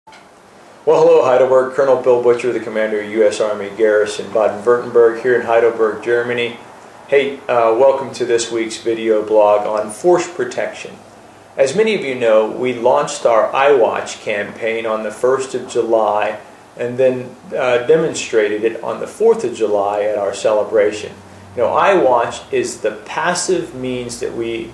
Well, hello Heidelberg. Colonel Bill Butcher, the commander of U.S. Army Garrison Baden-Wuerttemberg here in Heidelberg, Germany. Hey, welcome to this week's video blog on force protection. As many of you know, we launched our iWatch campaign on the 1st of July and then demonstrated it on the 4th of July at our celebration. You know, iWatch is the passive means that we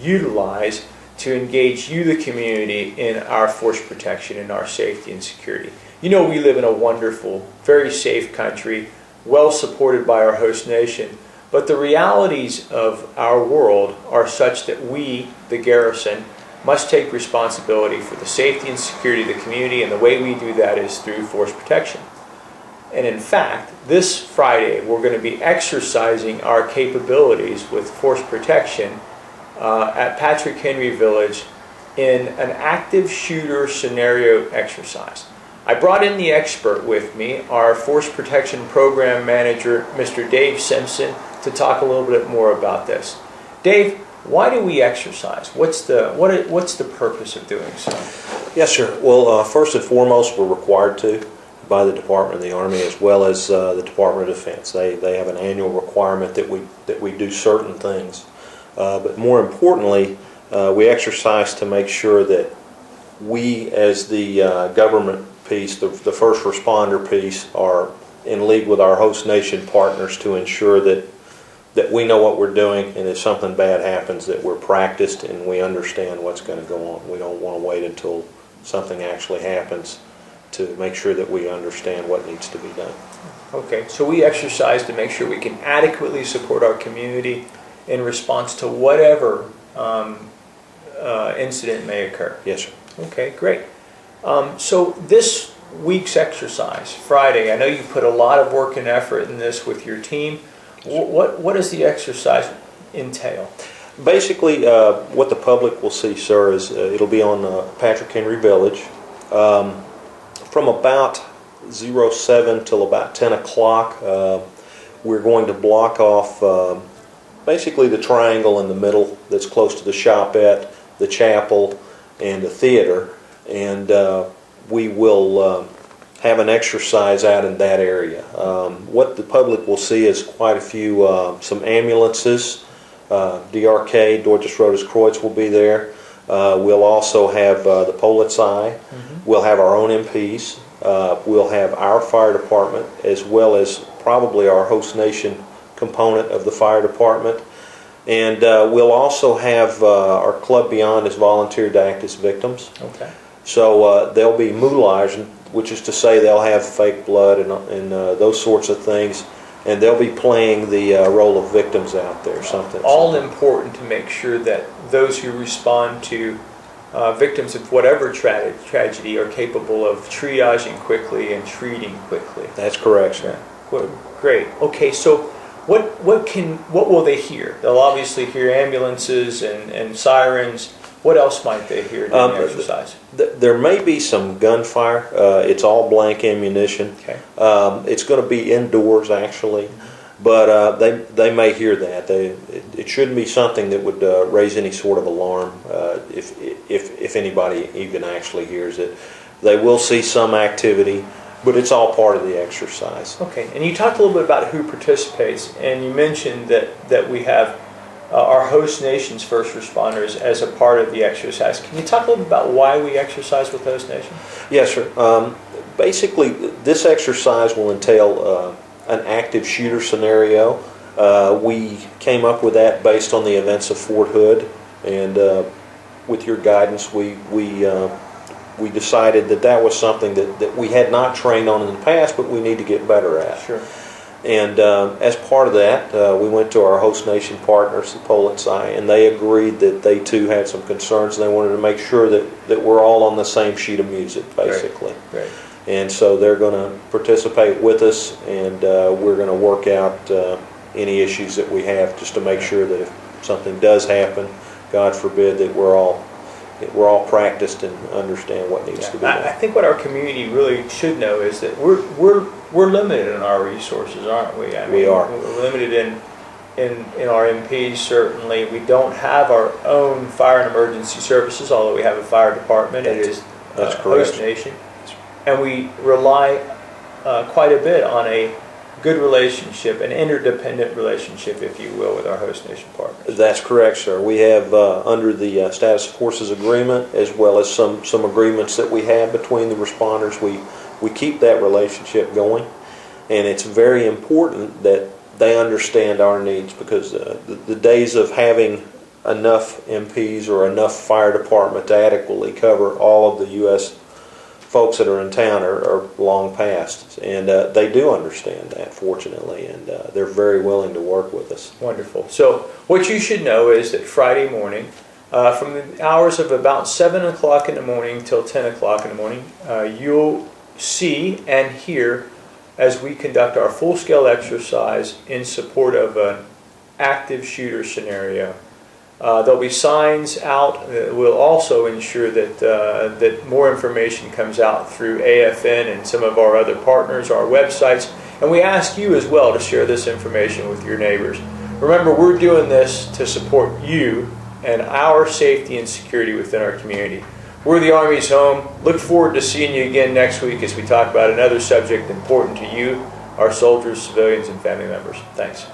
utilize to engage you, the community, in our force protection, in our safety and security. You know, we live in a wonderful, very safe country, well supported by our host nation, but the realities of our world are such that we, the garrison, must take responsibility for the safety and security of the community, and the way we do that is through force protection. And in fact, this Friday, we're going to be exercising our capabilities with force protection at Patrick Henry Village in an active shooter scenario exercise. I brought in the expert with me, our Force Protection Program Manager, Mr. Dave Simpson, to talk a little bit more about this. Dave, why do we exercise? What's the purpose of doing so? Yes, sir. Well, first and foremost, we're required to by the Department of the Army as well as the Department of Defense. They have an annual requirement that we do certain things. But more importantly, we exercise to make sure that we, as the government piece, the first responder piece, are in league with our host nation partners to ensure that we know what we're doing, and if something bad happens, that we're practiced and we understand what's going to go on. We don't want to wait until something actually happens to make sure that we understand what needs to be done. Okay, so we exercise to make sure we can adequately support our community in response to whatever incident may occur. Yes, sir. Okay, great. So this week's exercise, Friday, I know you put a lot of work and effort in this with your team. What does the exercise entail? Basically, what the public will see, sir, is it'll be on Patrick Henry Village from about 07 till about 10 o'clock. We're going to block off basically the triangle in the middle that's close to the shopette, the chapel, and the theater, and we will have an exercise out in that area. What the public will see is quite a few, some ambulances, DRK, Deutsches Rotes Kreuz will be there. We'll also have the Polizei. We'll have our own MPs. We'll have our fire department as well as probably our host nation component of the fire department, and we'll also have our Club Beyond as volunteer to act as victims. Okay. So they'll be moulage, which is to say they'll have fake blood and those sorts of things, and they'll be playing the role of victims out there. Something important to make sure that those who respond to victims of whatever tragedy are capable of triaging quickly and treating quickly. That's correct, sir. Yeah. Great. Okay, so what will they hear? They'll obviously hear ambulances and sirens. What else might they hear during the exercise? There may be some gunfire. It's all blank ammunition. Okay. It's going to be indoors actually, but they may hear that. It shouldn't be something that would raise any sort of alarm if anybody even actually hears it. They will see some activity, but it's all part of the exercise. Okay, and you talked a little bit about who participates, and you mentioned that we have our host nation's first responders as a part of the exercise. Can you talk a little bit about why we exercise with host nation? Yes, sir. Basically, this exercise will entail an active shooter scenario. We came up with that based on the events of Fort Hood, and with your guidance, we decided that was something that we had not trained on in the past, but we need to get better at. Sure. And as part of that, we went to our host nation partners, the Polizei, and they agreed that they too had some concerns, and they wanted to make sure that we're all on the same sheet of music, basically. Great. And so they're going to participate with us, and we're going to work out any issues that we have just to make sure that if something does happen, God forbid, that we're all practiced and understand what needs to be done. I think what our community really should know is that we're limited in our resources, aren't we? I mean, we are. We're limited in our MPs, certainly. We don't have our own fire and emergency services, although we have a fire department. It is That's host correct. nation, and we rely quite a bit on a good relationship, an interdependent relationship, if you will, with our host nation partners. That's correct, sir. We have under the Status of Forces Agreement, as well as some agreements that we have between the responders, we keep that relationship going, and it's very important that they understand our needs, because the days of having enough MPs or enough fire department to adequately cover all of the U.S. folks that are in town are long past, and they do understand that, fortunately, and they're very willing to work with us. Wonderful. So what you should know is that Friday morning, from the hours of about 7 o'clock in the morning till 10 o'clock in the morning, you'll see and hear as we conduct our full-scale exercise in support of an active shooter scenario. There'll be signs out that will also ensure that that more information comes out through AFN and some of our other partners, our websites, and we ask you as well to share this information with your neighbors. Remember, we're doing this to support you and our safety and security within our community. We're the Army's home. Look forward to seeing you again next week as we talk about another subject important to you, our soldiers, civilians, and family members. Thanks.